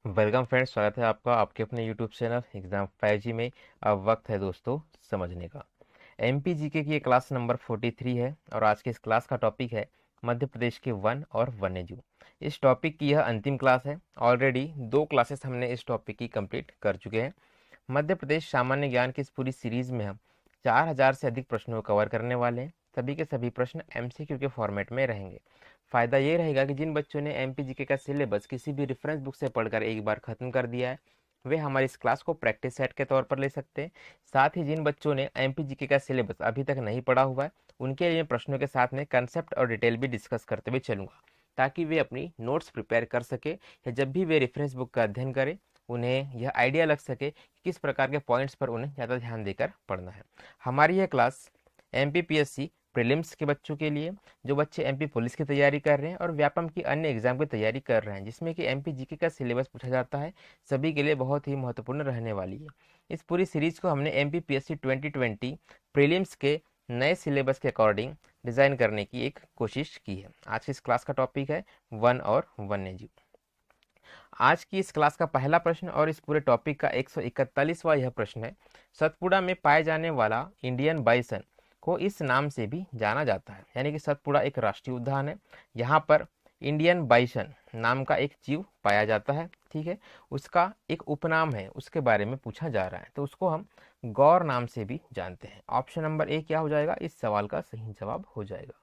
Welcome friends, स्वागत है आपका आपके अपने यूट्यूब चैनल एग्जाम 5G में। अब वक्त है दोस्तों समझने का। MPGK की ये क्लास नंबर 43 है और आज के इस क्लास का टॉपिक है मध्य प्रदेश के वन और वन्यजीव। इस टॉपिक की यह अंतिम क्लास है। ऑलरेडी 2 क्लासेस हमने इस टॉपिक की कंप्लीट कर चुके हैं। मध्य प्रदेश सामान्य ज्ञान की इस पूरी सीरीज में हम 4000 से अधिक प्रश्नों को कवर करने वाले हैं। सभी के सभी प्रश्न MCQ के फॉर्मेट में रहेंगे। फायदा ये रहेगा कि जिन बच्चों ने MPGK का सिलेबस किसी भी रेफरेंस बुक से पढ़कर एक बार खत्म कर दिया है, वे हमारी इस क्लास को प्रैक्टिस सेट के तौर पर ले सकते हैं। साथ ही जिन बच्चों ने MPGK का सिलेबस अभी तक नहीं पढ़ा हुआ है, उनके लिए प्रश्नों के साथ में कंसेप्ट और डिटेल भी डिस्कस करते हुए चलूंगा, ताकि वे अपनी नोट्स प्रिपेयर कर सके या जब भी वे रेफरेंस बुक का अध्ययन करें उन्हें यह आइडिया लग सके कि किस प्रकार के पॉइंट्स पर उन्हें ज़्यादा ध्यान देकर पढ़ना है। हमारी यह क्लास MPPSC प्रीलिम्स के बच्चों के लिए, जो बच्चे MP पुलिस की तैयारी कर रहे हैं और व्यापम की अन्य एग्जाम की तैयारी कर रहे हैं जिसमें कि MPGK का सिलेबस पूछा जाता है, सभी के लिए बहुत ही महत्वपूर्ण रहने वाली है। इस पूरी सीरीज को हमने MPPSC 2020 प्रीलिम्स के नए सिलेबस के अकॉर्डिंग डिज़ाइन करने की एक कोशिश की है। आज की इस क्लास का टॉपिक है वन और वन्यजीव। आज की इस क्लास का पहला प्रश्न और इस पूरे टॉपिक का 141वां यह प्रश्न है। सतपुड़ा में पाए जाने वाला इंडियन बाइसन को इस नाम से भी जाना जाता है, यानी कि सतपुड़ा एक राष्ट्रीय उद्यान है। यहाँ पर इंडियन बाइसन नाम का एक जीव पाया जाता है, ठीक है। उसका एक उपनाम है, उसके बारे में पूछा जा रहा है, तो उसको हम गौर नाम से भी जानते हैं। ऑप्शन नंबर ए क्या हो जाएगा, इस सवाल का सही जवाब हो जाएगा।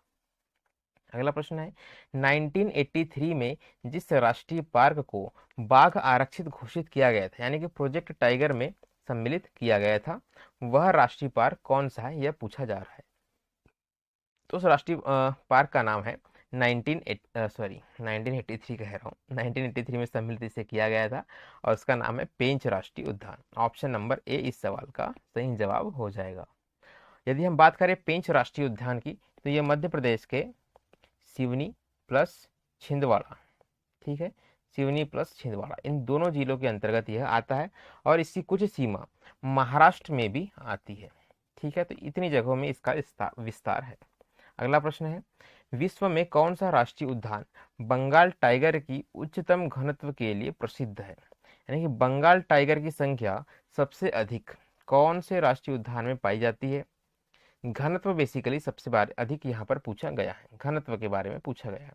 अगला प्रश्न है 1983 में जिस राष्ट्रीय पार्क को बाघ आरक्षित घोषित किया गया था, यानी कि प्रोजेक्ट टाइगर में सम्मिलित किया गया था, वह राष्ट्रीय पार्क कौन सा है, यह पूछा जा रहा है। तो उस राष्ट्रीय पार्क का नाम है 1983 कह रहा हूँ, 1983 में सम्मिलित इसे किया गया था और उसका नाम है पेंच राष्ट्रीय उद्यान। ऑप्शन नंबर ए इस सवाल का सही जवाब हो जाएगा। यदि हम बात करें पेंच राष्ट्रीय उद्यान की, तो यह मध्य प्रदेश के सिवनी प्लस छिंदवाड़ा, ठीक है, सिवनी प्लस छिंदवाड़ा, इन दोनों जिलों के अंतर्गत यह आता है और इसकी कुछ सीमा महाराष्ट्र में भी आती है, ठीक है। तो इतनी जगहों में इसका विस्तार है। अगला प्रश्न है विश्व में कौन सा राष्ट्रीय उद्यान बंगाल टाइगर की उच्चतम घनत्व के लिए प्रसिद्ध है, यानी कि बंगाल टाइगर की संख्या सबसे अधिक कौन से राष्ट्रीय उद्यान में पाई जाती है। घनत्व बेसिकली सबसे बार अधिक यहाँ पर पूछा गया है, घनत्व के बारे में पूछा गया है।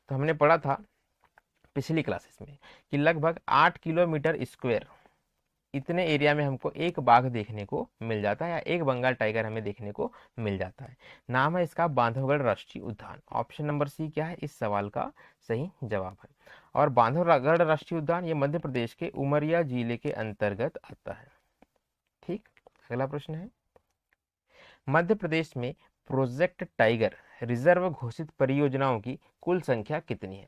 तो हमने पढ़ा था पिछली क्लासेस में कि लगभग 8 किलोमीटर स्क्वायर इतने एरिया में हमको एक बाघ देखने को मिल जाता है या एक बंगाल टाइगर हमें देखने को मिल जाता है। नाम है इसका बांधवगढ़ राष्ट्रीय उद्यान। ऑप्शन नंबर सी क्या है, इस सवाल का सही जवाब है। और बांधवगढ़ राष्ट्रीय उद्यान ये मध्य प्रदेश के उमरिया जिले के अंतर्गत आता है, ठीक। अगला प्रश्न है मध्य प्रदेश में प्रोजेक्ट टाइगर रिजर्व घोषित परियोजनाओं की कुल संख्या कितनी है।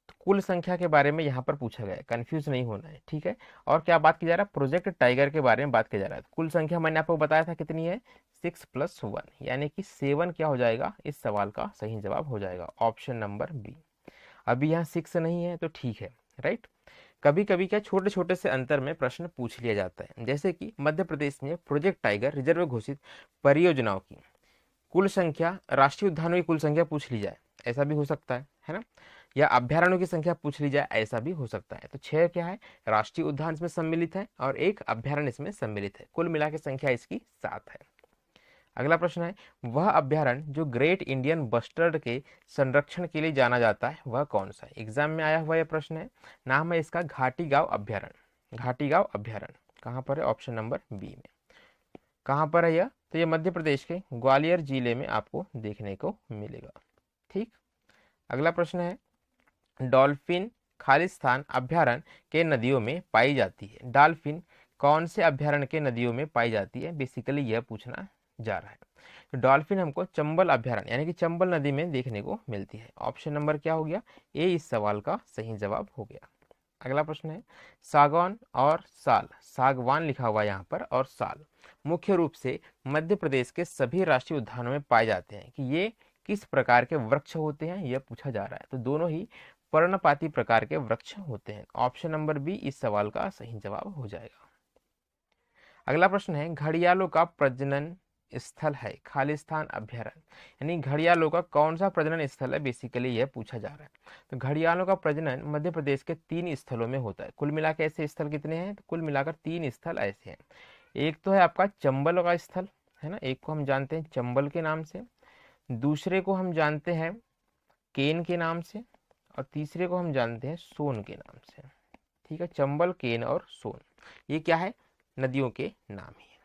तो कुल संख्या के बारे में यहाँ पर पूछा गया है, कंफ्यूज नहीं होना है, ठीक है। और क्या बात की जा रहा है, प्रोजेक्ट टाइगर के बारे में बात किया जा रहा है। कुल संख्या मैंने आपको बताया था कितनी है, 6+1, यानी कि 7 क्या हो जाएगा, इस सवाल का सही जवाब हो जाएगा ऑप्शन नंबर बी। अभी यहाँ 6 नहीं है तो ठीक है, राइट। कभी कभी क्या छोटे छोटे से अंतर में प्रश्न पूछ लिया जाता है, जैसे कि मध्य प्रदेश में प्रोजेक्ट टाइगर रिजर्व घोषित परियोजनाओं की कुल संख्या, राष्ट्रीय उद्यानों की कुल संख्या पूछ ली जाए, ऐसा भी हो सकता है ना। या अभ्यारण्यों की संख्या पूछ ली जाए, ऐसा भी हो सकता है। तो 6 क्या है, राष्ट्रीय उद्यान इसमें सम्मिलित है और एक अभ्यारण्य इसमें सम्मिलित है, कुल मिला के संख्या इसकी 7 है। अगला प्रश्न है वह अभ्यारण्य जो ग्रेट इंडियन बस्टर्ड के संरक्षण के लिए जाना जाता है वह कौन सा है। एग्जाम में आया हुआ यह प्रश्न है। नाम है इसका घाटी गांव अभ्यारण्य। घाटी गांव अभ्यारण्य कहाँ पर है, ऑप्शन नंबर बी में। कहाँ पर है यह, तो यह मध्य प्रदेश के ग्वालियर जिले में आपको देखने को मिलेगा, ठीक। अगला प्रश्न है डॉल्फिन खालिस्तान अभ्यारण्य के नदियों में पाई जाती है। डॉल्फिन कौन से अभ्यारण्य के नदियों में पाई जाती है, बेसिकली यह पूछना जा रहा है। तो डॉल्फिन हमको चंबल अभ्यारण्य यानी कि चंबल नदी में देखने को मिलती है। ऑप्शन नंबर क्या हो गया, ए इस सवाल का सही जवाब हो गया। अगला प्रश्न है सागौन और साल, सागवान लिखा हुआ यहाँ पर और साल मुख्य रूप से मध्य प्रदेश के सभी राष्ट्रीय उद्यानों में पाए जाते हैं, कि ये किस प्रकार के वृक्ष होते हैं यह पूछा जा रहा है। तो दोनों ही पर्णपाती प्रकार के वृक्ष होते हैं। ऑप्शन नंबर बी इस सवाल का सही जवाब हो जाएगा। अगला प्रश्न है घड़ियालों का प्रजनन स्थल है खालिस्तान अभ्यारण्य, यानी घड़ियालों का कौन सा प्रजनन स्थल है, बेसिकली यह पूछा जा रहा है। तो घड़ियालों का प्रजनन मध्य प्रदेश के 3 स्थलों में होता है। कुल मिलाकर ऐसे स्थल कितने हैं, तो कुल मिलाकर 3 स्थल ऐसे हैं। एक तो है आपका चंबल का स्थल, है ना, एक को हम जानते हैं चंबल के नाम से, दूसरे को हम जानते हैं केन के नाम से, और तीसरे को हम जानते हैं सोन के नाम से। ठीक है, चंबल, केन और सोन, ये क्या है, नदियों के नाम ही है,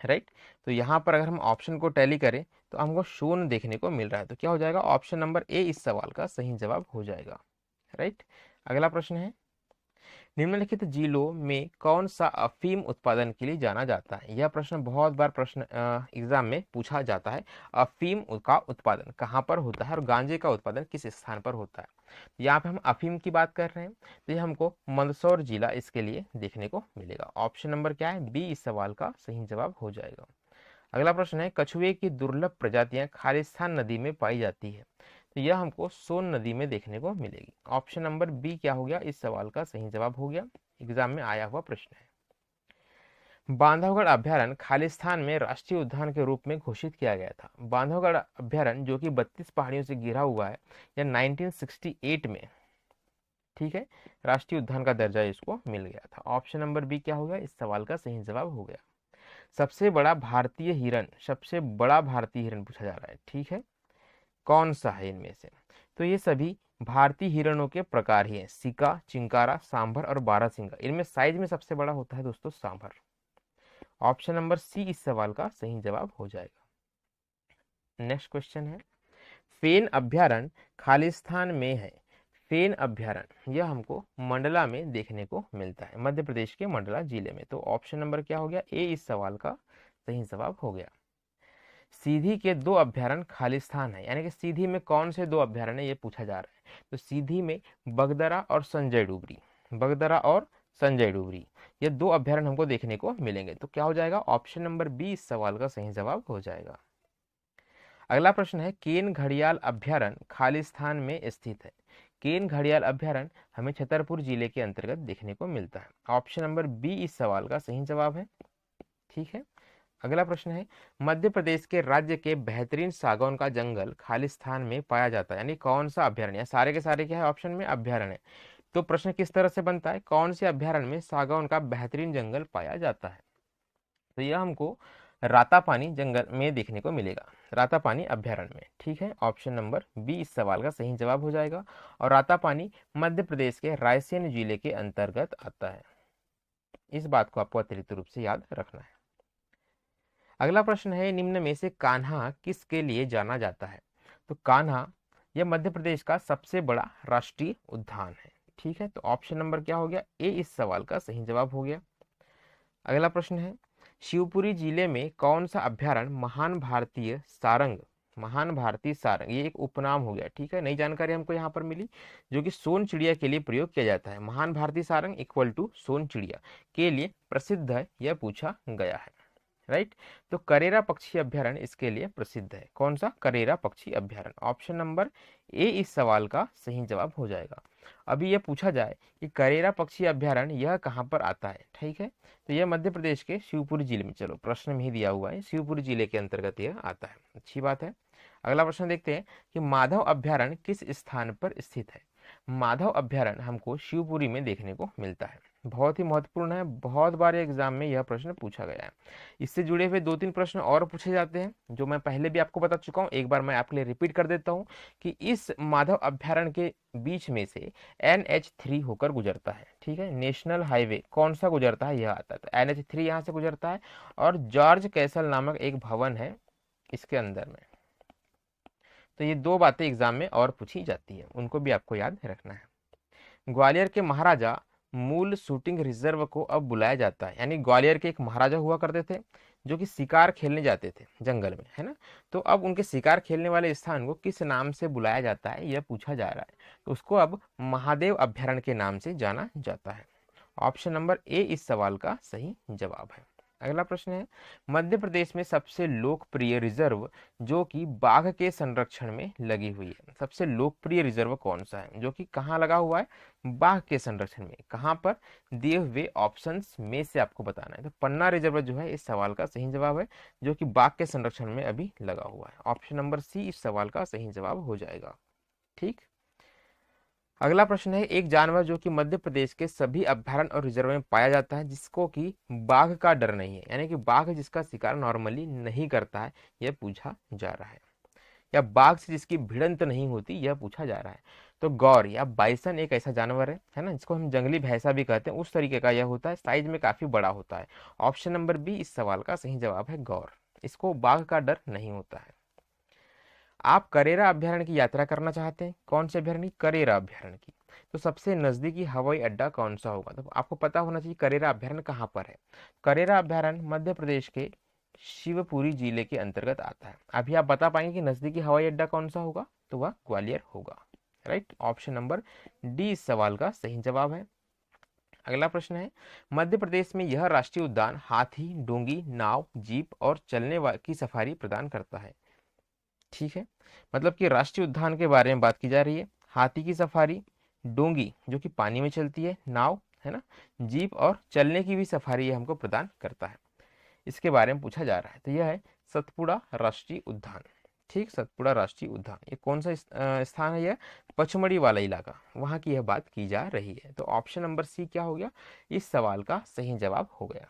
राइट। तो यहाँ पर अगर हम ऑप्शन को टैली करें तो हमको सोन देखने को मिल रहा है, तो क्या हो जाएगा, ऑप्शन नंबर ए इस सवाल का सही जवाब हो जाएगा, राइट। अगला प्रश्न है, निम्नलिखित जिलों में कौन सा अफीम उत्पादन के लिए जाना जाता है। यह प्रश्न बहुत बार प्रश्न एग्जाम में पूछा जाता है। अफीम का उत्पादन कहाँ पर होता है और गांजे का उत्पादन किस स्थान पर होता है। यहाँ पे हम अफीम की बात कर रहे हैं, तो ये हमको मंदसौर जिला इसके लिए देखने को मिलेगा। ऑप्शन नंबर क्या है, बी इस सवाल का सही जवाब हो जाएगा। अगला प्रश्न है, कछुए की दुर्लभ प्रजातियां खालिस्तान नदी में पाई जाती है, तो यह हमको सोन नदी में देखने को मिलेगी। ऑप्शन नंबर बी क्या हो गया, इस सवाल का सही जवाब हो गया, एग्जाम में आया हुआ प्रश्न है। बांधवगढ़ अभ्यारण्य खालिस्तान में राष्ट्रीय उद्यान के रूप में घोषित किया गया था। बांधवगढ़ अभ्यारण्य जो कि 32 पहाड़ियों से घिरा हुआ है, यह 1968 में, ठीक है, राष्ट्रीय उद्यान का दर्जा इसको मिल गया था। ऑप्शन नंबर बी क्या हो गया, इस सवाल का सही जवाब हो गया। सबसे बड़ा भारतीय हिरन, सबसे बड़ा भारतीय हिरन पूछा जा रहा है, ठीक है, कौन सा है इनमें से, तो ये सभी भारतीय हिरणों के प्रकार ही हैं, सिका, चिंकारा, सांभर और बारहसिंगा। इनमें साइज में सबसे बड़ा होता है दोस्तों सांभर। ऑप्शन नंबर सी इस सवाल का सही जवाब हो जाएगा। नेक्स्ट क्वेश्चन है, फेन अभ्यारण्य खालिस्तान में है। फेन अभ्यारण्य यह हमको मंडला में देखने को मिलता है, मध्य प्रदेश के मंडला जिले में। तो ऑप्शन नंबर क्या हो गया, ए इस सवाल का सही जवाब हो गया। सीधी के 2 अभ्यारण्य खालिस्तान है, यानी कि सीधी में कौन से 2 अभ्यारण्य ये पूछा जा रहा है। तो सीधी में बगदरा और संजय डुबरी, बगदरा और संजय डुबरी, ये 2 अभ्यारण्य हमको देखने को मिलेंगे। तो क्या हो जाएगा, ऑप्शन नंबर बी इस सवाल का सही जवाब हो जाएगा। अगला प्रश्न है, केन घड़ियाल अभ्यारण्य खालिस्तान में स्थित है। केन घड़ियाल अभ्यारण्य हमें छतरपुर जिले के अंतर्गत देखने को मिलता है। ऑप्शन नंबर बी इस सवाल का सही जवाब है, ठीक है। अगला प्रश्न है, मध्य प्रदेश के राज्य के बेहतरीन सागौन का जंगल खालिस्तान में पाया जाता है, यानी कौन सा अभ्यारण्य, सारे के सारे क्या है ऑप्शन में अभ्यारण्य। तो प्रश्न किस तरह से बनता है, कौन से अभ्यारण्य में सागौन का बेहतरीन जंगल पाया जाता है। तो यह हमको रातापानी जंगल में देखने को मिलेगा, रातापानी अभ्यारण्य में, ठीक है। ऑप्शन नंबर बी इस सवाल का सही जवाब हो जाएगा। और रातापानी मध्य प्रदेश के रायसेन जिले के अंतर्गत आता है, इस बात को आपको अतिरिक्त रूप से याद रखना है। अगला प्रश्न है, निम्न में से कान्हा किसके लिए जाना जाता है। तो कान्हा यह मध्य प्रदेश का सबसे बड़ा राष्ट्रीय उद्यान है, ठीक है। तो ऑप्शन नंबर क्या हो गया, ए इस सवाल का सही जवाब हो गया। अगला प्रश्न है, शिवपुरी जिले में कौन सा अभ्यारण्य महान भारतीय सारंग, महान भारतीय सारंग ये एक उपनाम हो गया, ठीक है, नई जानकारी हमको यहाँ पर मिली, जो कि सोन चिड़िया के लिए प्रयोग किया जाता है। महान भारतीय सारंग इक्वल टू सोन चिड़िया के लिए प्रसिद्ध है, यह पूछा गया है, राइट। तो करेरा पक्षी अभ्यारण्य इसके लिए प्रसिद्ध है, कौन सा, करेरा पक्षी अभ्यारण्य। ऑप्शन नंबर ए इस सवाल का सही जवाब हो जाएगा। अभी यह पूछा जाए कि करेरा पक्षी अभ्यारण्य यह कहाँ पर आता है, ठीक है, तो यह मध्य प्रदेश के शिवपुरी जिले में, चलो प्रश्न में ही दिया हुआ है, शिवपुरी जिले के अंतर्गत यह आता है, अच्छी बात है। अगला प्रश्न देखते हैं कि माधव अभ्यारण्य किस स्थान पर स्थित है। माधव अभ्यारण्य हमको शिवपुरी में देखने को मिलता है, बहुत ही महत्वपूर्ण है, बहुत बार एग्जाम में यह प्रश्न पूछा गया है। इससे जुड़े हुए 2-3 प्रश्न और पूछे जाते हैं, जो मैं पहले भी आपको बता चुका हूँ, एक बार मैं आपके लिए रिपीट कर देता हूँ कि इस माधव अभ्यारण्य के बीच में से NH3 होकर गुजरता है, ठीक है, नेशनल हाईवे कौन सा गुजरता है, यह आता है। तो NH3 यहाँ से गुजरता है, और जॉर्ज कैसल नामक एक भवन है इसके अंदर में। तो ये 2 बातें एग्जाम में और पूछी जाती है, उनको भी आपको याद रखना है। ग्वालियर के महाराजा मूल शूटिंग रिजर्व को अब बुलाया जाता है, यानी ग्वालियर के एक महाराजा हुआ करते थे जो कि शिकार खेलने जाते थे जंगल में, है ना, तो अब उनके शिकार खेलने वाले स्थान को किस नाम से बुलाया जाता है, यह पूछा जा रहा है। तो उसको अब महादेव अभ्यारण्य के नाम से जाना जाता है। ऑप्शन नंबर ए इस सवाल का सही जवाब है। अगला प्रश्न है, मध्य प्रदेश में सबसे लोकप्रिय रिजर्व जो कि बाघ के संरक्षण में लगी हुई है, सबसे लोकप्रिय रिजर्व कौन सा है जो कि कहाँ लगा हुआ है, बाघ के संरक्षण में, कहाँ पर, दिए हुए ऑप्शंस में से आपको बताना है। तो पन्ना रिजर्व जो है इस सवाल का सही जवाब है, जो कि बाघ के संरक्षण में अभी लगा हुआ है। ऑप्शन नंबर सी इस सवाल का सही जवाब हो जाएगा। ठीक। अगला प्रश्न है, एक जानवर जो कि मध्य प्रदेश के सभी अभयारण्य और रिजर्व में पाया जाता है जिसको कि बाघ का डर नहीं है, यानी कि बाघ जिसका शिकार नॉर्मली नहीं करता है, यह पूछा जा रहा है, या बाघ से जिसकी भिड़ंत नहीं होती यह पूछा जा रहा है। तो गौर या बाइसन एक ऐसा जानवर है ना, जिसको हम जंगली भैंसा भी कहते हैं, उस तरीके का यह होता है, साइज में काफी बड़ा होता है। ऑप्शन नंबर बी इस सवाल का सही जवाब है गौर, इसको बाघ का डर नहीं होता है। आप करेरा अभ्यारण्य की यात्रा करना चाहते हैं, कौन से अभ्यारण्य की, करेरा अभ्यारण्य की, तो सबसे नजदीकी हवाई अड्डा कौन सा होगा, तो आपको पता होना चाहिए करेरा अभ्यारण्य कहाँ पर है। करेरा अभ्यारण्य मध्य प्रदेश के शिवपुरी जिले के अंतर्गत आता है। अभी आप बता पाएंगे कि नजदीकी हवाई अड्डा कौन सा होगा, तो वह ग्वालियर होगा। राइट, ऑप्शन नंबर डी इस सवाल का सही जवाब है। अगला प्रश्न है, मध्य प्रदेश में यह राष्ट्रीय उद्यान हाथी, डोंगी, नाव, जीप और की सफारी प्रदान करता है। ठीक है, मतलब कि राष्ट्रीय उद्यान के बारे में बात की जा रही है, हाथी की सफारी, डोंगी जो कि पानी में चलती है, नाव है ना, जीप और चलने की भी सफारी ये हमको प्रदान करता है, इसके बारे में पूछा जा रहा है। तो यह है सतपुड़ा राष्ट्रीय उद्यान। ठीक, सतपुड़ा राष्ट्रीय उद्यान ये कौन सा स्थान है, यह पचमढ़ी वाला इलाका, वहां की यह बात की जा रही है। तो ऑप्शन नंबर सी क्या हो गया, इस सवाल का सही जवाब हो गया।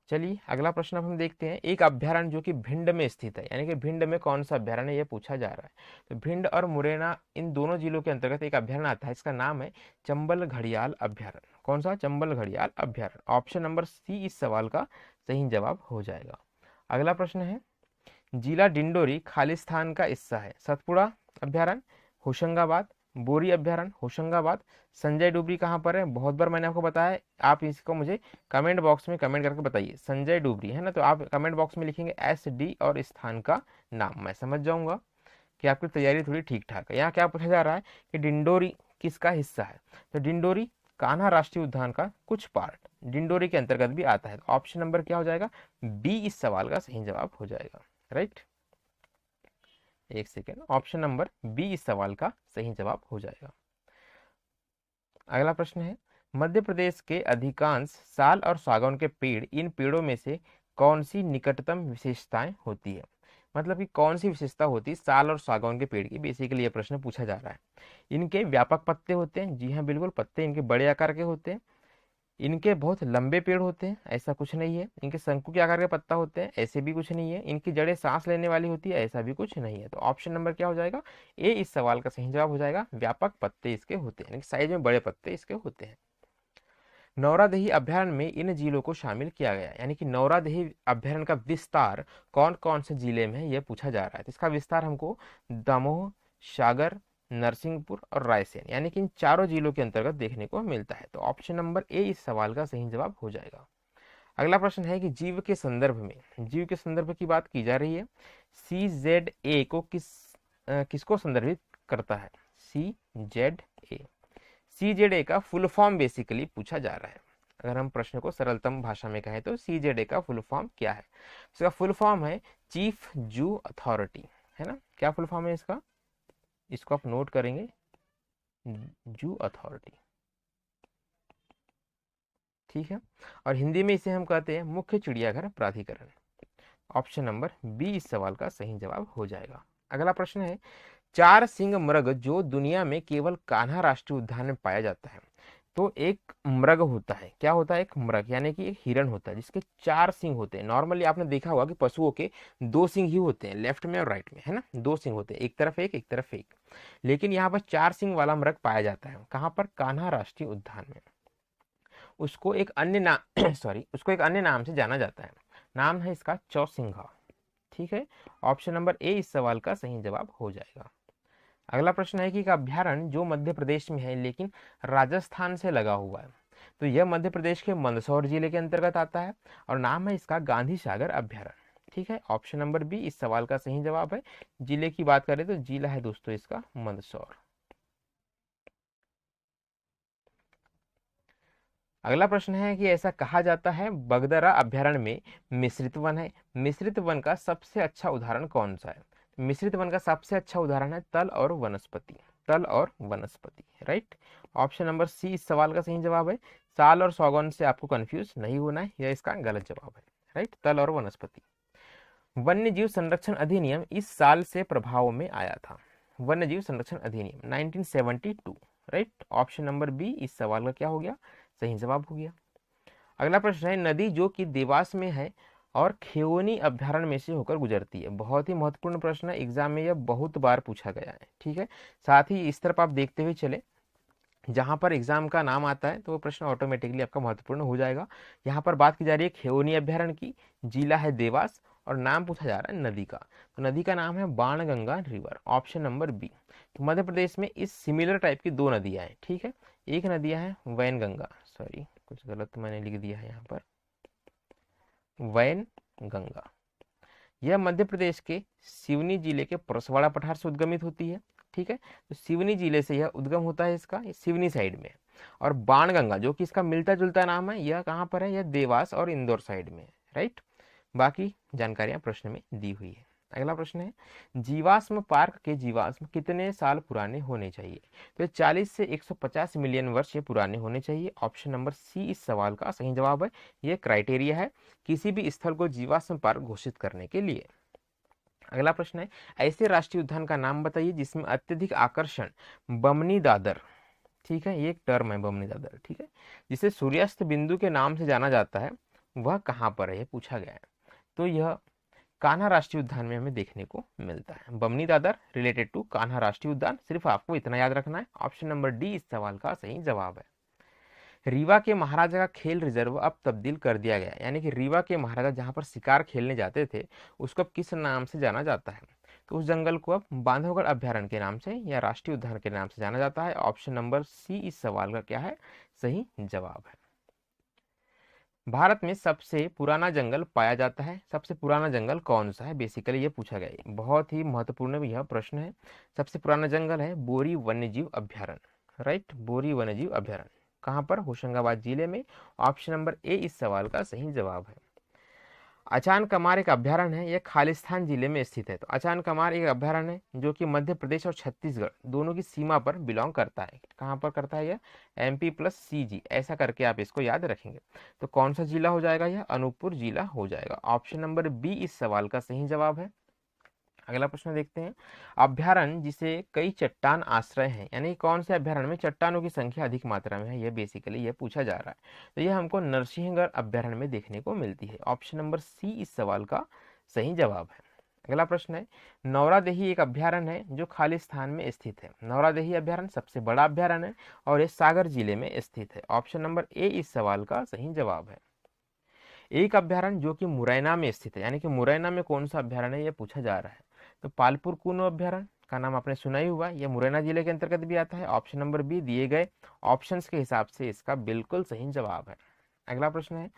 चलिए अगला प्रश्न अब हम देखते हैं, एक अभ्यारण्य जो कि भिंड में स्थित है, यानी कि भिंड में कौन सा अभ्यारण्य यह पूछा जा रहा है। तो भिंड और मुरैना इन दोनों जिलों के अंतर्गत एक अभ्यारण्य आता है, इसका नाम है चंबल घड़ियाल अभ्यारण्य। कौन सा, चंबल घड़ियाल अभ्यारण्य। ऑप्शन नंबर सी इस सवाल का सही जवाब हो जाएगा। अगला प्रश्न है, जिला डिंडोरी खालिस्तान का हिस्सा है, सतपुड़ा अभ्यारण्य, होशंगाबाद, बोरी अभ्यारण्य, होशंगाबाद, संजय डुबरी कहाँ पर है, बहुत बार मैंने आपको बताया है, आप इसको मुझे कमेंट बॉक्स में कमेंट करके बताइए। संजय डुबरी है ना, तो आप कमेंट बॉक्स में लिखेंगे एस डी और स्थान का नाम, मैं समझ जाऊंगा कि आपकी तैयारी थोड़ी ठीक ठाक है। यहाँ क्या पूछा जा रहा है कि डिंडोरी किसका हिस्सा है, तो डिंडोरी कान्हा राष्ट्रीय उद्यान का कुछ पार्ट डिंडोरी के अंतर्गत भी आता है। तो ऑप्शन नंबर क्या हो जाएगा, बी इस सवाल का सही जवाब हो जाएगा। राइट, एक सेकेंड, ऑप्शन नंबर बी इस सवाल का सही जवाब हो जाएगा। अगला प्रश्न है, मध्य प्रदेश के अधिकांश साल और सागौन के पेड़, इन पेड़ों में से कौन सी निकटतम विशेषताएं होती है, मतलब कि कौन सी विशेषता होती है साल और सागौन के पेड़ की, बेसिकली ये प्रश्न पूछा जा रहा है। इनके व्यापक पत्ते होते हैं, जी हाँ बिल्कुल, पत्ते इनके बड़े आकार के होते हैं। इनके बहुत लंबे पेड़ होते हैं, ऐसा कुछ नहीं है। इनके शंकु के आकार के पत्ता होते हैं, ऐसे भी कुछ नहीं है। इनकी जड़ें सांस लेने वाली होती है, ऐसा भी कुछ नहीं है। तो ऑप्शन नंबर क्या हो जाएगा, ए इस सवाल का सही जवाब हो जाएगा, व्यापक पत्ते इसके होते हैं, साइज में बड़े पत्ते इसके होते हैं। नौरादेही अभ्यारण्य में इन जिलों को शामिल किया गया, यानी कि नौरादेही अभ्यारण्य का विस्तार कौन कौन से जिले में है यह पूछा जा रहा है। तो इसका विस्तार हमको दमोह, सागर, नरसिंहपुर और रायसेन, यानी कि इन चारों जिलों के अंतर्गत देखने को मिलता है। तो ऑप्शन नंबर ए इस सवाल का सही जवाब हो जाएगा। अगला प्रश्न है कि जीव के संदर्भ में, जीव के संदर्भ की बात की जा रही है, CZA को किसको संदर्भित करता है, CZA, CZA का फुल फॉर्म बेसिकली पूछा जा रहा है। अगर हम प्रश्न को सरलतम भाषा में कहें तो CZA का फुल फॉर्म क्या है, इसका फुल फॉर्म है चीफ जू अथॉरिटी, है ना, क्या फुल फॉर्म है इसका, इसको आप नोट करेंगे, जू अथॉरिटी। ठीक है, और हिंदी में इसे हम कहते हैं मुख्य चिड़ियाघर प्राधिकरण। ऑप्शन नंबर बी इस सवाल का सही जवाब हो जाएगा। अगला प्रश्न है, चार सिंह मृग जो दुनिया में केवल कान्हा राष्ट्रीय उद्यान में पाया जाता है, तो एक मृग होता है, क्या होता है, एक मृग यानी कि एक हिरण होता है जिसके चार सिंग होते हैं। नॉर्मली आपने देखा होगा कि पशुओं के दो सिंग ही होते हैं, लेफ्ट में और राइट में, है ना, दो सिंग होते हैं, एक तरफ एक तरफ एक, लेकिन यहाँ पर चार सिंग वाला मृग पाया जाता है, कहाँ पर, कान्हा राष्ट्रीय उद्यान में। उसको एक अन्य नाम सॉरी, उसको एक अन्य नाम से जाना जाता है, नाम है इसका चौसिंघा। ठीक है, ऑप्शन नंबर ए इस सवाल का सही जवाब हो जाएगा। अगला प्रश्न है कि एक अभ्यारण्य जो मध्य प्रदेश में है लेकिन राजस्थान से लगा हुआ है, तो यह मध्य प्रदेश के मंदसौर जिले के अंतर्गत आता है और नाम है इसका गांधी सागर अभ्यारण्य। ठीक है, ऑप्शन नंबर बी इस सवाल का सही जवाब है। जिले की बात करें तो जिला है दोस्तों इसका मंदसौर। अगला प्रश्न है कि ऐसा कहा जाता है बगदरा अभ्यारण्य में मिश्रित वन है। मिश्रित वन का सबसे अच्छा उदाहरण कौन सा है? मिश्रित वन का सबसे अच्छा उदाहरण है तल और वनस्पति। तल और वनस्पति, राइट। ऑप्शन नंबर सी इस सवाल का सही जवाब है। साल और सौगंध से आपको कंफ्यूज नहीं होना है, यह इसका गलत जवाब है, राइट। तल और वनस्पति। वन्य जीव संरक्षण अधिनियम इस साल से प्रभाव में आया था। वन्य जीव संरक्षण अधिनियम 1972, राइट। ऑप्शन नंबर बी इस सवाल का क्या हो गया? सही जवाब हो गया। अगला प्रश्न है नदी जो कि देवास में है और खेवनी अभ्यारण्य में से होकर गुजरती है। बहुत ही महत्वपूर्ण प्रश्न है, एग्जाम में यह बहुत बार पूछा गया है, ठीक है। साथ ही इस तरफ आप देखते हुए चले, जहां पर एग्जाम का नाम आता है तो वो प्रश्न ऑटोमेटिकली आपका महत्वपूर्ण हो जाएगा। यहाँ पर बात की जा रही है खेवनी अभ्यारण्य की, जिला है देवास और नाम पूछा जा रहा है नदी का। तो नदी का नाम है Banganga river, option number B. तो मध्य प्रदेश में इस सिमिलर टाइप की दो नदियां हैं, ठीक है। एक नदियां हैं वैनगंगा, सॉरी कुछ गलत मैंने लिख दिया है यहाँ पर, वैनगंगा। यह मध्य प्रदेश के सिवनी जिले के परसवाड़ा पठार से उद्गमित होती है, ठीक है। तो सिवनी जिले से यह उद्गम होता है, इसका ये सिवनी साइड में है। और बाणगंगा जो कि इसका मिलता जुलता नाम है, यह कहाँ पर है? यह देवास और इंदौर साइड में है, राइट। बाकी जानकारियां प्रश्न में दी हुई है। अगला प्रश्न है जीवाश्म पार्क के जीवाश्म कितने साल पुराने होने चाहिए? तो 40 से 150 मिलियन वर्ष ये पुराने होने चाहिए। ऑप्शन नंबर सी इस सवाल का सही जवाब है। यह क्राइटेरिया है किसी भी स्थल को जीवाश्म पार्क घोषित करने के लिए। अगला प्रश्न है ऐसे राष्ट्रीय उद्यान का नाम बताइए जिसमें अत्यधिक आकर्षण बमनी दादर, ठीक है, ये एक टर्म है बमनी दादर, ठीक है, जिसे सूर्यास्त बिंदु के नाम से जाना जाता है, वह कहाँ पर है ये पूछा गया है। तो यह कान्हा राष्ट्रीय उद्यान में हमें देखने को मिलता है। बमनी दादर रिलेटेड टू कान्हा राष्ट्रीय उद्यान, सिर्फ आपको इतना याद रखना है। ऑप्शन नंबर डी इस सवाल का सही जवाब है। रीवा के महाराजा का खेल रिजर्व अब तब्दील कर दिया गया, यानी कि रीवा के महाराजा जहाँ पर शिकार खेलने जाते थे उसको अब किस नाम से जाना जाता है? तो उस जंगल को अब बांधवगढ़ अभ्यारण्य के नाम से या राष्ट्रीय उद्यान के नाम से जाना जाता है। ऑप्शन नंबर सी इस सवाल का क्या है? सही जवाब है। भारत में सबसे पुराना जंगल पाया जाता है, सबसे पुराना जंगल कौन सा है? बेसिकली ये पूछा गया है, बहुत ही महत्वपूर्ण यह प्रश्न है। सबसे पुराना जंगल है बोरी वन्यजीव अभ्यारण्य, राइट। बोरी वन्यजीव अभ्यारण्य कहाँ पर? होशंगाबाद जिले में। ऑप्शन नंबर ए इस सवाल का सही जवाब है। अचान कमार एक अभ्यारण्य है, यह खालिस्तान जिले में स्थित है। तो अचान कमार एक अभ्यारण्य है जो कि मध्य प्रदेश और छत्तीसगढ़ दोनों की सीमा पर बिलोंग करता है। कहाँ पर करता है यह? MP प्लस CG, ऐसा करके आप इसको याद रखेंगे। तो कौन सा जिला हो जाएगा यह? अनूपपुर जिला हो जाएगा। ऑप्शन नंबर बी इस सवाल का सही जवाब है। अगला प्रश्न देखते हैं अभ्यारण्य जिसे कई चट्टान आश्रय हैं, यानी कौन से अभ्यारण्य में चट्टानों की संख्या अधिक मात्रा में है, यह बेसिकली यह पूछा जा रहा है। तो यह हमको नरसिंहगढ़ अभ्यारण्य में देखने को मिलती है। ऑप्शन नंबर सी इस सवाल का सही जवाब है। अगला प्रश्न है नौरादेही एक अभ्यारण्य है जो खालिस्तान में स्थित है। नौरादेही अभ्यारण्य सबसे बड़ा अभ्यारण्य है और यह सागर जिले में स्थित है। ऑप्शन नंबर ए इस सवाल का सही जवाब है। एक अभ्यारण्य जो कि मुरैना में स्थित है, यानी कि मुरैना में कौन सा अभ्यारण्य है यह पूछा जा रहा है। तो पालपुर कूनो अभ्यारण्य का नाम आपने सुना ही हुआ, यह मुरैना जिले के अंतर्गत भी आता है। ऑप्शन नंबर बी दिए गए ऑप्शंस के हिसाब से इसका बिल्कुल सही जवाब है। अगला प्रश्न है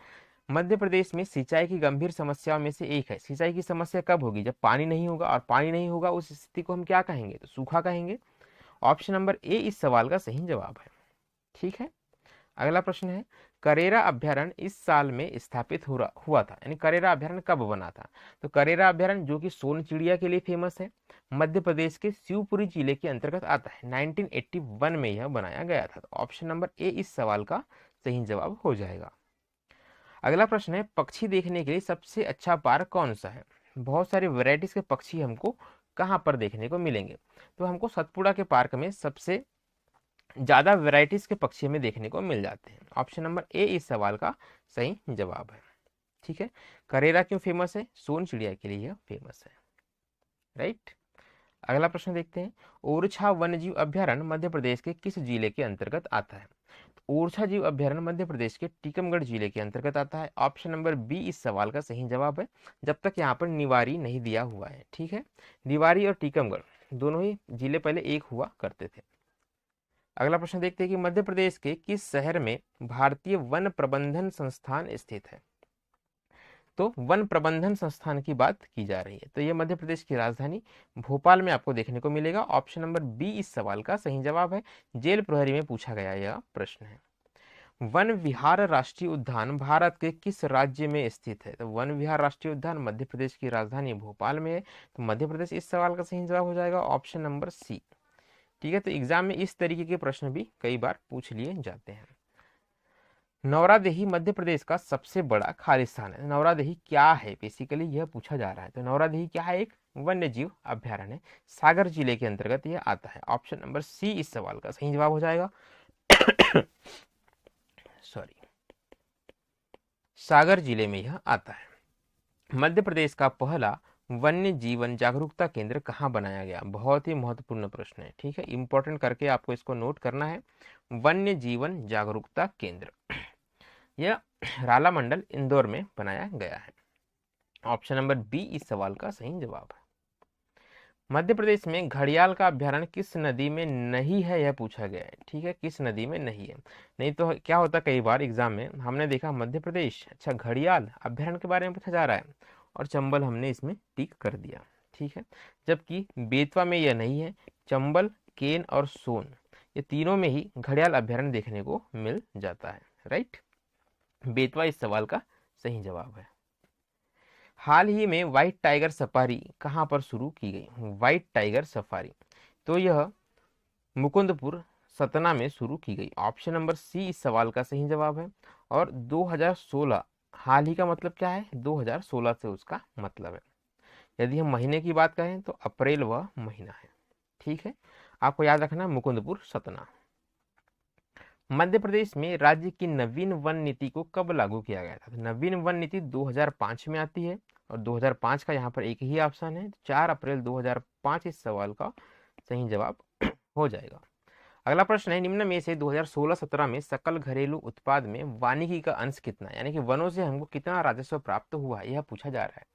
मध्य प्रदेश में सिंचाई की गंभीर समस्याओं में से एक है। सिंचाई की समस्या कब होगी? जब पानी नहीं होगा, और पानी नहीं होगा उस स्थिति को हम क्या कहेंगे? तो सूखा कहेंगे। ऑप्शन नंबर ए इस सवाल का सही जवाब है, ठीक है। अगला प्रश्न है करेरा अभ्यारण्य इस साल में स्थापित हुआ था, यानी करेरा अभ्यारण्य कब बना था? तो करेरा अभ्यारण्य जो कि सोन चिड़िया के लिए फेमस है, मध्य प्रदेश के शिवपुरी जिले के अंतर्गत आता है। 1981 में यह बनाया गया था। तो ऑप्शन नंबर ए इस सवाल का सही जवाब हो जाएगा। अगला प्रश्न है पक्षी देखने के लिए सबसे अच्छा पार्क कौन सा है? बहुत सारे वेराइटीज के पक्षी हमको कहाँ पर देखने को मिलेंगे? तो हमको सतपुड़ा के पार्क में सबसे ज्यादा वेराइटीज के पक्षी हमें देखने को मिल जाते हैं। ऑप्शन नंबर ए इस सवाल का सही जवाब है, ठीक है। करेरा क्यों फेमस है? सोन चिड़िया के लिए यह फेमस है, राइट। अगला प्रश्न देखते हैं ओरछा वन्यजीव अभ्यारण्य मध्य प्रदेश के किस जिले के अंतर्गत आता है? ओरछा जीव अभ्यारण्य मध्य प्रदेश के टीकमगढ़ जिले के अंतर्गत आता है। ऑप्शन नंबर बी इस सवाल का सही जवाब है, जब तक यहाँ पर निवारी नहीं दिया हुआ है, ठीक है। निवारी और टीकमगढ़ दोनों ही जिले पहले एक हुआ करते थे। अगला प्रश्न देखते हैं कि मध्य प्रदेश के किस शहर में भारतीय वन प्रबंधन संस्थान स्थित है? तो वन प्रबंधन संस्थान की बात की जा रही है, तो यह मध्य प्रदेश की राजधानी भोपाल में आपको देखने को मिलेगा। ऑप्शन नंबर बी इस सवाल का सही जवाब है। जेल प्रहरी में पूछा गया यह प्रश्न है। वन विहार राष्ट्रीय उद्यान भारत के किस राज्य में स्थित है? तो वन विहार राष्ट्रीय उद्यान मध्य प्रदेश की राजधानी भोपाल में है, तो मध्य प्रदेश इस सवाल का सही जवाब हो जाएगा ऑप्शन नंबर सी। ठीक है, तो एग्जाम में इस तरीके के प्रश्न भी कई बार पूछ लिए जाते हैं। नौरादेही मध्य प्रदेश का सबसे बड़ा खाली स्थान है। नौरादेही क्या है, बेसिकली यह पूछा जा रहा है। तो नौरादेही क्या है? एक वन्य जीव अभ्यारण्य है, सागर जिले के अंतर्गत यह आता है। ऑप्शन नंबर सी इस सवाल का सही जवाब हो जाएगा। सॉरी, सागर जिले में यह आता है। मध्य प्रदेश का पहला वन्य जीवन जागरूकता केंद्र कहाँ बनाया गया? बहुत ही महत्वपूर्ण प्रश्न है। ठीक है, इंपॉर्टेंट करके आपको इसको नोट करना है। वन्य जीवन जागरूकता केंद्र यह राला मंडल इंदौर में बनाया गया है। ऑप्शन नंबर बी इस सवाल का सही जवाब है। मध्य प्रदेश में घड़ियाल का अभ्यारण्य किस नदी में नहीं है, यह पूछा गया है। ठीक है, किस नदी में नहीं है? नहीं तो क्या होता, कई बार एग्जाम में हमने देखा मध्य प्रदेश, अच्छा घड़ियाल अभ्यारण्य के बारे में पूछा जा रहा है और चंबल हमने इसमें टिक कर दिया। ठीक है, जबकि बेतवा में यह नहीं है। चंबल, केन और सोन ये तीनों में ही घड़ियाल अभ्यारण्य देखने को मिल जाता है। राइट, बेतवा इस सवाल का सही जवाब है। हाल ही में व्हाइट टाइगर सफारी कहां पर शुरू की गई? व्हाइट टाइगर सफारी तो यह मुकुंदपुर सतना में शुरू की गई। ऑप्शन नंबर सी इस सवाल का सही जवाब है। और 2016, हाल ही का मतलब क्या है? 2016 से उसका मतलब है। यदि हम महीने की बात करें तो अप्रैल वह महीना है। ठीक है, आपको याद रखना मुकुंदपुर सतना। मध्य प्रदेश में राज्य की नवीन वन नीति को कब लागू किया गया था? नवीन वन नीति 2005 में आती है और 2005 का यहाँ पर एक ही ऑप्शन है। 4 अप्रैल 2005 इस सवाल का सही जवाब हो जाएगा। अगला प्रश्न है, निम्न में से 2016-17 में सकल घरेलू उत्पाद में वानिकी का अंश कितना है? यानी कि वनों से हमको कितना राजस्व प्राप्त हुआ है, यह पूछा जा रहा है।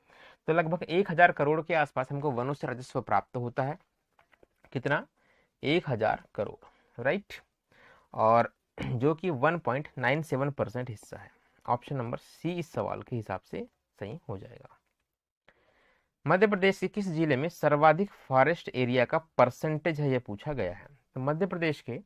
तो लगभग 1000 करोड़ के आसपास हमको वनों से राजस्व प्राप्त होता है। कितना? 1000 करोड़। राइट, और जो कि 1.97% हिस्सा है। ऑप्शन नंबर सी इस सवाल के हिसाब से सही हो जाएगा। मध्य प्रदेश के किस जिले में सर्वाधिक फॉरेस्ट एरिया का परसेंटेज है, यह पूछा गया है। तो मध्य प्रदेश के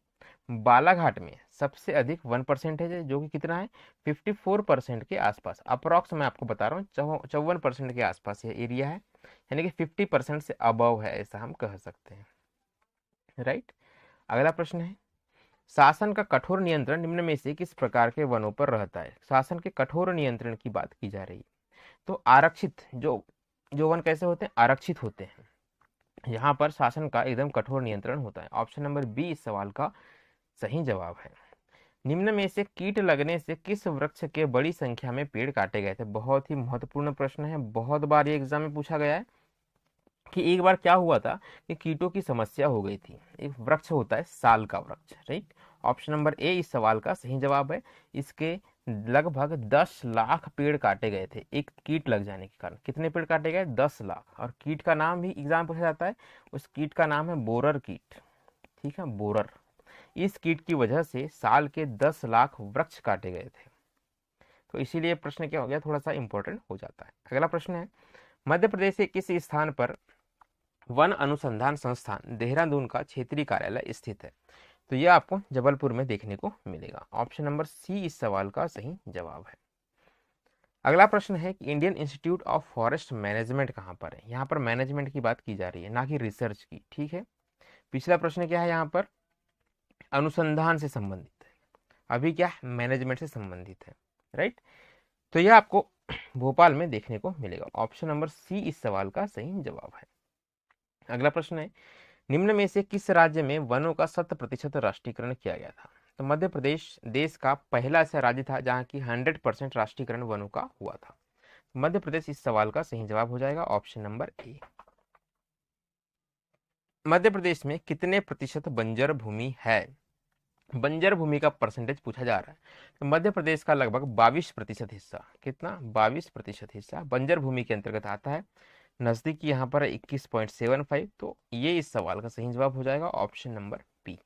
बालाघाट में सबसे अधिक 1% है, जो कि कितना है? 54% के आसपास। अप्रोक्स मैं आपको बता रहा हूँ 54% के आसपास यह एरिया है, यानी कि 50% से अबव है, ऐसा हम कह सकते हैं। राइट, अगला प्रश्न है, शासन का कठोर नियंत्रण निम्न में से किस प्रकार के वनों पर रहता है? शासन के कठोर नियंत्रण की बात की जा रही है। तो आरक्षित जो जो वन कैसे होते हैं? आरक्षित होते हैं। यहाँ पर शासन का एकदम कठोर नियंत्रण होता है। ऑप्शन नंबर बी इस सवाल का सही जवाब है। निम्न में से कीट लगने से किस वृक्ष के बड़ी संख्या में पेड़ काटे गए थे? बहुत ही महत्वपूर्ण प्रश्न है, बहुत बार ये एग्जाम में पूछा गया है कि एक बार क्या हुआ था कि कीटों की समस्या हो गई थी। एक वृक्ष होता है साल का वृक्ष। राइट, ऑप्शन नंबर ए इस सवाल का सही जवाब है। इसके लगभग 10 लाख पेड़ काटे गए थे एक कीट लग जाने के कारण। कितने पेड़ काटे गए? 10 लाख। और कीट का नाम भी एग्जाम पूछा जाता है, उस कीट का नाम है बोरर कीट। ठीक है, बोरर। इस कीट की वजह से साल के 10 लाख वृक्ष काटे गए थे। तो इसीलिए प्रश्न क्या हो गया, थोड़ा सा इंपॉर्टेंट हो जाता है। अगला प्रश्न है, मध्य प्रदेश के किस स्थान पर वन अनुसंधान संस्थान देहरादून का क्षेत्रीय कार्यालय स्थित है? तो यह आपको जबलपुर में देखने को मिलेगा। ऑप्शन नंबर सी इस सवाल का सही जवाब है। अगला प्रश्न है कि Indian institute of forest management कहाँ पर है? यहाँ पर मैनेजमेंट की बात की जा रही है, ना कि रिसर्च की। ठीक है, पिछला प्रश्न क्या है? यहाँ पर अनुसंधान से संबंधित है, अभी क्या मैनेजमेंट से संबंधित है। राइट, तो यह आपको भोपाल में देखने को मिलेगा। ऑप्शन नंबर सी इस सवाल का सही जवाब है। अगला प्रश्न है, निम्न में से किस राज्य में वनों का 100% राष्ट्रीयकरण किया गया था? तो मध्य प्रदेश देश का पहला ऐसा राज्य था जहां की 100% राष्ट्रीयकरण वनों का हुआ था। मध्य प्रदेश इस सवाल का सही जवाब हो जाएगा। Option number A. Madhya Pradesh में कितने प्रतिशत बंजर भूमि है? बंजर भूमि का परसेंटेज पूछा जा रहा है। तो मध्य प्रदेश का लगभग 22% हिस्सा, कितना? 22% हिस्सा बंजर भूमि के अंतर्गत आता है। नजदीक यहाँ पर 21.75, तो ये इस सवाल का सही जवाब हो जाएगा। Option number B.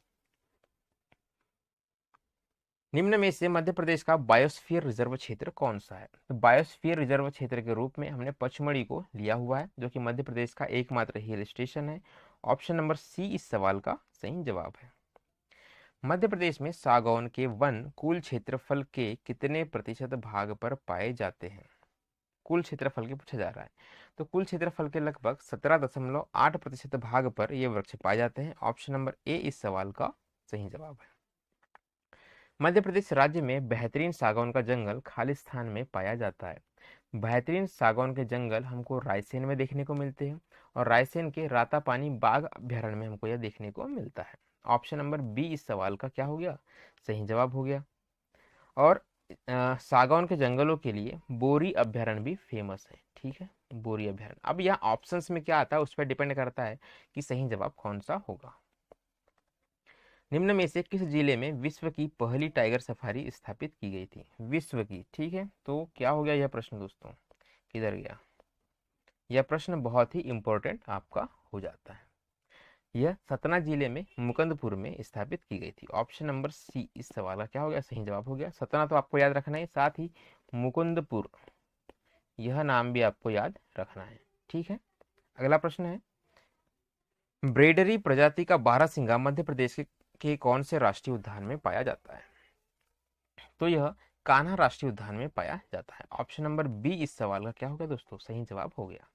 निम्न में से मध्य प्रदेश का बायोस्फीयर रिजर्व क्षेत्र कौन सा है? तो बायोस्फीयर रिजर्व क्षेत्र के रूप में हमने पचमढ़ी को लिया हुआ है, जो कि मध्य प्रदेश का एकमात्र हिल स्टेशन है। ऑप्शन नंबर सी इस सवाल का सही जवाब है। मध्य प्रदेश में सागौन के वन कुल क्षेत्रफल के कितने प्रतिशत भाग पर पाए जाते हैं? कुल क्षेत्रफल की पूछा जा रहा है। तो कुल क्षेत्रफल के लगभग 17.8% भाग पर ये वृक्ष पाए जाते हैं। ऑप्शन नंबर ए इस सवाल का सही जवाब है। मध्य प्रदेश राज्य में बेहतरीन सागौन का जंगल खालिस्तान में पाया जाता है। बेहतरीन सागौन के जंगल हमको रायसेन में देखने को मिलते हैं और रायसेन के रातापानी बाघ अभ्यारण्य में हमको यह देखने को मिलता है। ऑप्शन नंबर बी इस सवाल का क्या हो गया? सही जवाब हो गया। और सागौन के जंगलों के लिए बोरी अभ्यारण्य भी फेमस है। ठीक है, बोरी अभ्यारण्य। अब यहाँ ऑप्शंस में क्या आता है उस पर डिपेंड करता है कि सही जवाब कौन सा होगा। निम्न में से किस जिले में विश्व की पहली टाइगर सफारी स्थापित की गई थी? विश्व की। ठीक है, तो क्या हो गया यह प्रश्न दोस्तों? किधर गया? यह प्रश्न बहुत ही इंपॉर्टेंट आपका हो जाता है। यह सतना जिले में मुकंदपुर में स्थापित की गई थी। ऑप्शन नंबर सी इस सवाल का क्या हो गया? सही जवाब हो गया। सतना तो आपको याद रखना है, साथ ही मुकुंदपुर यह नाम भी आपको याद रखना है। ठीक है, अगला प्रश्न है, ब्रेडरी प्रजाति का बारहसिंगा मध्य प्रदेश के कौन से राष्ट्रीय उद्यान में पाया जाता है? तो यह कान्हा राष्ट्रीय उद्यान में पाया जाता है। ऑप्शन नंबर बी इस सवाल का क्या हो गया दोस्तों? सही जवाब हो गया।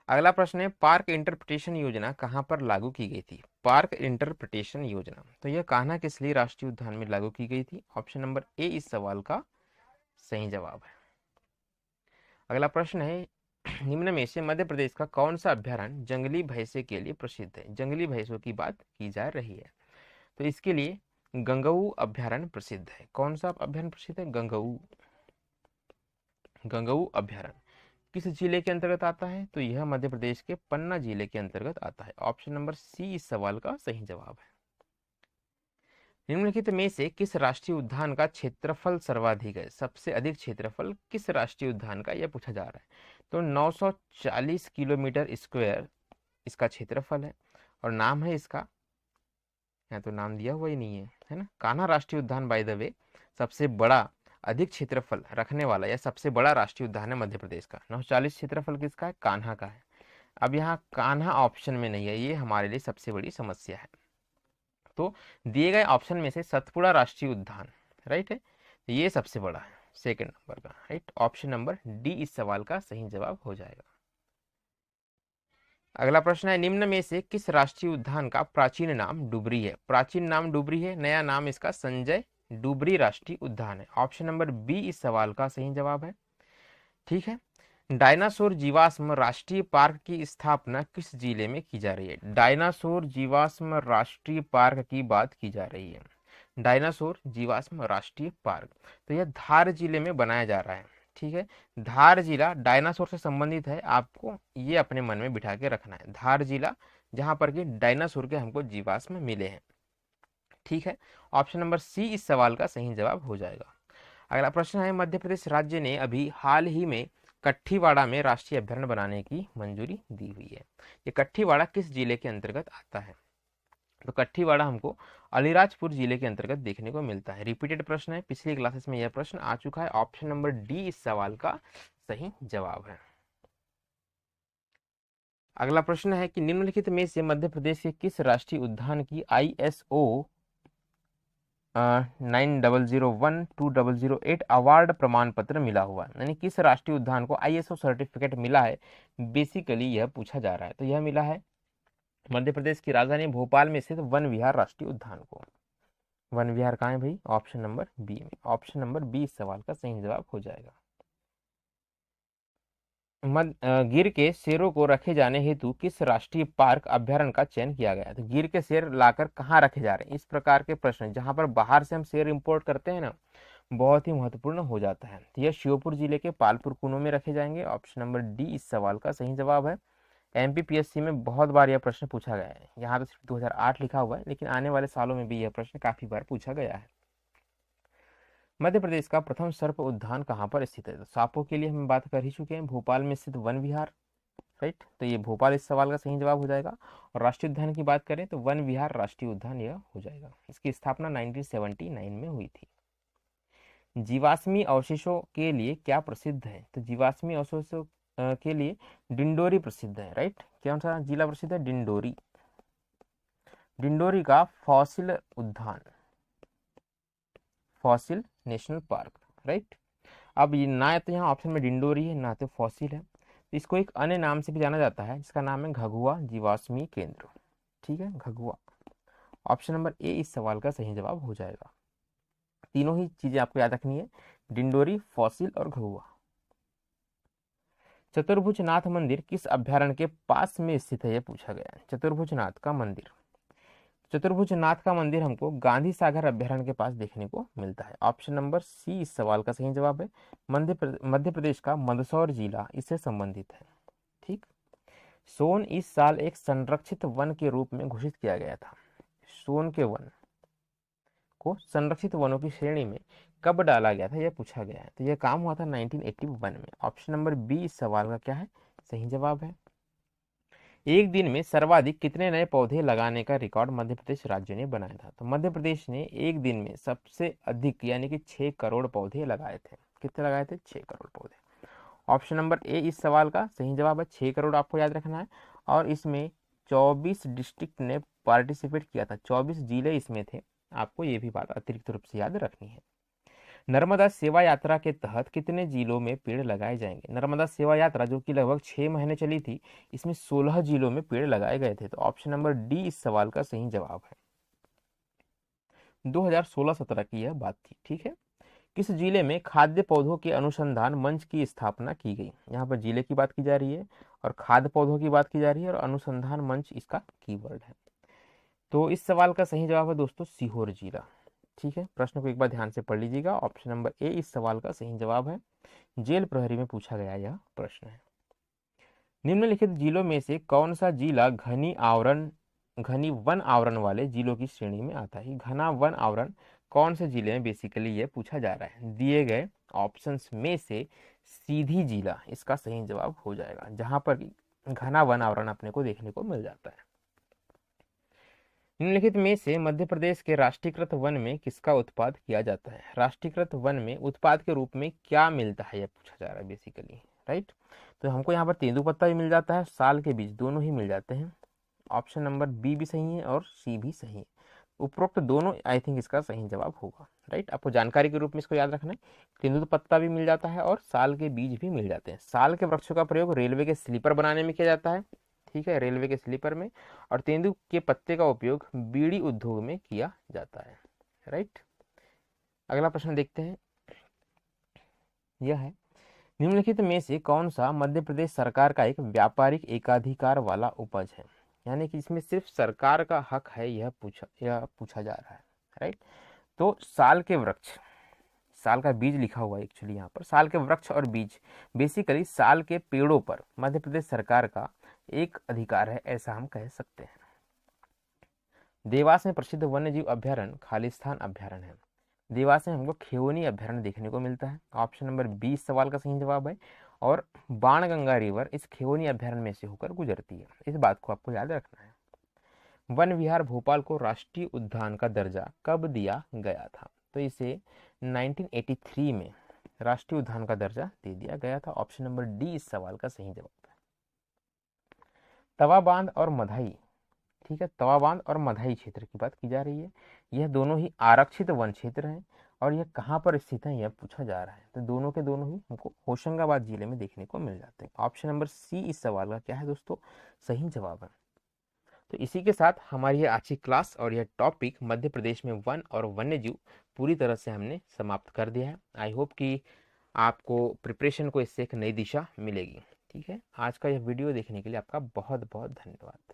अगला प्रश्न है, पार्क इंटरप्रिटेशन योजना कहां पर लागू की गई थी? पार्क इंटरप्रिटेशन योजना, तो यह कान्हा किसली राष्ट्रीय उद्यान में लागू की गई थी? ऑप्शन नंबर ए इस सवाल का सही जवाब है। अगला प्रश्न है, निम्न में से मध्य प्रदेश का कौन सा अभ्यारण्य जंगली भैंसे के लिए प्रसिद्ध है? जंगली भैंसों की बात की जा रही है, तो इसके लिए गंगऊ अभ्यारण्य प्रसिद्ध है। कौन सा अभ्यारण्य प्रसिद्ध है? गंगऊ। गंगऊ अभ्यारण्य किस जिले के अंतर्गत आता है? तो यह मध्य प्रदेश के पन्ना जिले के अंतर्गत आता है। ऑप्शन नंबर सी इस सवाल का सही जवाब है। निम्नलिखित में से किस राष्ट्रीय उद्यान का क्षेत्रफल सर्वाधिक है? सबसे अधिक क्षेत्रफल किस राष्ट्रीय उद्यान का, यह पूछा जा रहा है। तो 940 किलोमीटर स्क्वायर इसका क्षेत्रफल है और नाम है इसका, यहाँ तो नाम दिया हुआ ही नहीं है ना, कान्हा राष्ट्रीय उद्यान बाय द वे सबसे बड़ा अधिक क्षेत्रफल रखने वाला या सबसे बड़ा राष्ट्रीय उद्यान है मध्य प्रदेश का। 940 क्षेत्रफल किसका है? कान्हा का है। अब यहाँ कान्हा ऑप्शन में नहीं है, ये हमारे लिए सबसे बड़ी समस्या है। तो दिए गए ऑप्शन में से सतपुड़ा राष्ट्रीय उद्यान राइट है, ये सबसे बड़ा है, सेकंड नंबर का। राइट, ऑप्शन नंबर डी इस सवाल का सही जवाब हो जाएगा। अगला प्रश्न है, निम्न में से किस राष्ट्रीय उद्यान का प्राचीन नाम डुबरी है? प्राचीन नाम डुबरी है, नया नाम इसका संजय डुबरी राष्ट्रीय उद्यान है। ऑप्शन नंबर बी इस सवाल का सही जवाब है। ठीक है, डायनासोर जीवाश्म राष्ट्रीय पार्क की स्थापना किस जिले में की जा रही है? डायनासोर जीवाश्म राष्ट्रीय पार्क की बात की जा रही है। डायनासोर जीवाश्म राष्ट्रीय पार्क, तो यह धार जिले में बनाया जा रहा है। ठीक है, धार जिला डायनासोर से संबंधित है, आपको ये अपने मन में बिठा के रखना है। धार जिला जहां पर कि डायनासोर के हमको जीवाश्म मिले हैं। ठीक है, ऑप्शन नंबर सी इस सवाल का सही जवाब हो जाएगा। अगला प्रश्न है, मध्य प्रदेश राज्य ने अभी हाल ही में कट्ठीवाड़ा में राष्ट्रीय अभ्यारण्य बनाने की मंजूरी दी हुई है। ये कट्ठीवाड़ा किस जिले के अंतर्गत आता है? तो कट्ठीवाड़ा हमको अलीराजपुर जिले के अंतर्गत देखने को मिलता है। रिपीटेड प्रश्न है, पिछली क्लासेस में यह प्रश्न आ चुका है। ऑप्शन नंबर डी इस सवाल का सही जवाब है। अगला प्रश्न है कि निम्नलिखित में से मध्य प्रदेश के किस राष्ट्रीय उद्यान की ISO 9001-2008 अवार्ड प्रमाण पत्र मिला हुआ, यानी किस राष्ट्रीय उद्यान को ISO सर्टिफिकेट मिला है, बेसिकली यह पूछा जा रहा है। तो यह मिला है मध्य प्रदेश की राजधानी भोपाल में स्थित वन विहार राष्ट्रीय उद्यान को। वन विहार कहाँ है भाई? ऑप्शन नंबर बी में। ऑप्शन नंबर बी इस सवाल का सही जवाब हो जाएगा। गिर के शेरों को रखे जाने हेतु किस राष्ट्रीय पार्क अभ्यारण्य का चयन किया गया? तो गिर के शेर लाकर कहाँ रखे जा रहे हैं, इस प्रकार के प्रश्न जहां पर बाहर से हम शेर इंपोर्ट करते हैं ना, बहुत ही महत्वपूर्ण हो जाता है। तो यह श्योपुर जिले के पालपुर कुनो में रखे जाएंगे। ऑप्शन नंबर डी इस सवाल का सही जवाब है। MPPSC में बहुत बार यह प्रश्न पूछा गया है, यहाँ तो सिर्फ 2008 लिखा हुआ है, लेकिन आने वाले सालों में भी यह प्रश्न काफी बार पूछा गया है। मध्य प्रदेश का प्रथम सर्प उद्यान कहाँ पर स्थित है? तो सांपों के लिए हम बात कर ही चुके हैं, भोपाल में स्थित वन विहार। राइट, तो ये भोपाल इस सवाल का सही जवाब हो जाएगा। और राष्ट्रीय उद्यान की बात करें तो वन विहार राष्ट्रीय उद्यान यह हो जाएगा। इसकी स्थापना 1979 में हुई थी। जीवाश्मी अवशेषों के लिए क्या प्रसिद्ध है? तो जीवाश्मी अवशेषों के लिए डिंडोरी प्रसिद्ध है। राइट, कौन सा जिला प्रसिद्ध है? डिंडोरी। डिंडोरी का फॉसिल उद्यान, फॉसिल नेशनल पार्क, राइट। अब ये ना तो यहाँ ऑप्शन में डिंडोरी है ना तो फॉसिल है, तो इसको एक अन्य नाम से भी जाना जाता है जिसका नाम है घगुआ जीवाश्मी केंद्र। ठीक है, घगुआ। ऑप्शन नंबर ए इस सवाल का सही जवाब हो जाएगा। तीनों ही चीजें आपको याद रखनी है, डिंडोरी, फॉसिल और घगुआ। चतुर्भुज नाथ मंदिर किस अभ्यारण्य के पास में स्थित है, यह पूछा गया है। चतुर्भुज नाथ का मंदिर, चतुर्भुज नाथ का मंदिर हमको गांधी सागर अभ्यारण्य के पास देखने को मिलता है। ऑप्शन नंबर सी इस सवाल का सही जवाब है। मध्य प्रदेश का मंदसौर जिला इससे संबंधित है। ठीक। सोन इस साल एक संरक्षित वन के रूप में घोषित किया गया था। सोन के वन को संरक्षित वनों की श्रेणी में कब डाला गया था, यह पूछा गया है। तो यह काम हुआ था 1981 में। ऑप्शन नंबर बी इस सवाल का क्या है, सही जवाब है। एक दिन में सर्वाधिक कितने नए पौधे लगाने का रिकॉर्ड मध्य प्रदेश राज्य ने बनाया था। तो मध्य प्रदेश ने एक दिन में सबसे अधिक यानी कि 6 करोड़ पौधे लगाए थे। कितने लगाए थे, 6 करोड़ पौधे। ऑप्शन नंबर ए इस सवाल का सही जवाब है, 6 करोड़ आपको याद रखना है। और इसमें 24 डिस्ट्रिक्ट ने पार्टिसिपेट किया था, 24 जिले इसमें थे। आपको ये भी बात अतिरिक्त रूप से याद रखनी है। नर्मदा सेवा यात्रा के तहत कितने जिलों में पेड़ लगाए जाएंगे। नर्मदा सेवा यात्रा जो कि लगभग 6 महीने चली थी, इसमें 16 जिलों में पेड़ लगाए गए थे। तो ऑप्शन नंबर डी इस सवाल का सही जवाब है। 2016-17 की यह बात थी। ठीक है। किस जिले में खाद्य पौधों के अनुसंधान मंच की स्थापना की गई। यहाँ पर जिले की बात की जा रही है और खाद्य पौधों की बात की जा रही है और अनुसंधान मंच इसका कीवर्ड है। तो इस सवाल का सही जवाब है दोस्तों सीहोर जिला। ठीक है, प्रश्न को एक बार ध्यान से पढ़ लीजिएगा। ऑप्शन नंबर ए इस सवाल का सही जवाब है। जेल प्रहरी में पूछा गया यह प्रश्न है। निम्नलिखित जिलों में से कौन सा जिला घनी वन आवरण वाले जिलों की श्रेणी में आता है। घना वन आवरण कौन से जिले में बेसिकली ये पूछा जा रहा है। दिए गए ऑप्शंस में से सीधी जिला इसका सही जवाब हो जाएगा, जहां पर घना वन आवरण अपने को देखने को मिल जाता है। निम्नलिखित में से मध्य प्रदेश के राष्ट्रीयकृत वन में किसका उत्पाद किया जाता है। राष्ट्रीयकृत वन में उत्पाद के रूप में क्या मिलता है, यह पूछा जा रहा है बेसिकली, राइट। तो हमको यहाँ पर तेंदुपत्ता भी मिल जाता है, साल के बीज दोनों ही मिल जाते हैं। ऑप्शन नंबर बी भी सही है और सी भी सही है। उपरोक्त दोनों आई थिंक इसका सही जवाब होगा, राइट। आपको जानकारी के रूप में इसको याद रखना है, तेंदुपत्ता भी मिल जाता है और साल के बीज भी मिल जाते हैं। साल के वृक्षों का प्रयोग रेलवे के स्लीपर बनाने में किया जाता है। ठीक है, रेलवे के स्लीपर में। और तेंदु के पत्ते का उपयोग बीड़ी उद्योग में किया जाता है, राइट। अगला प्रश्न देखते हैं, यह है निम्नलिखित में से कौन सा मध्य प्रदेश सरकार का एक व्यापारिक एकाधिकार वाला उपज है। यानी कि इसमें सिर्फ सरकार का हक है, यह पूछा जा रहा है, राइट। तो साल के वृक्ष, साल का बीज लिखा हुआ है एक्चुअली यहाँ पर, साल के वृक्ष और बीज बेसिकली साल के पेड़ों पर मध्य प्रदेश सरकार का एक अधिकार है, ऐसा हम कह सकते हैं। देवास में प्रसिद्ध वन्यजीव अभ्यारण्य खालिस्तान अभ्यारण्य है। देवास में हमको खेवनी अभ्यारण्य देखने को मिलता है। ऑप्शन नंबर 20 सवाल का सही जवाब है। और बाणगंगा रिवर इस खेवनी अभ्यारण्य में से होकर गुजरती है, इस बात को आपको याद रखना है। वन विहार भोपाल को राष्ट्रीय उद्यान का दर्जा कब दिया गया था। तो इसे 1983 में राष्ट्रीय उद्यान का दर्जा दे दिया गया था। ऑप्शन नंबर डी इस सवाल का सही जवाब है। तवा बांध और मधाई, ठीक है, तवा बांध और मधाई क्षेत्र की बात की जा रही है। यह दोनों ही आरक्षित वन क्षेत्र हैं और यह कहाँ पर स्थित है, यह पूछा जा रहा है। तो दोनों के दोनों ही हमको होशंगाबाद जिले में देखने को मिल जाते हैं। ऑप्शन नंबर सी इस सवाल का क्या है दोस्तों, सही जवाब है। तो इसी के साथ हमारी ये आज की क्लास और यह टॉपिक मध्य प्रदेश में वन और वन्यजीव पूरी तरह से हमने समाप्त कर दिया है। आई होप कि आपको प्रिपरेशन को इससे एक नई दिशा मिलेगी। ठीक है, आज का यह वीडियो देखने के लिए आपका बहुत बहुत धन्यवाद।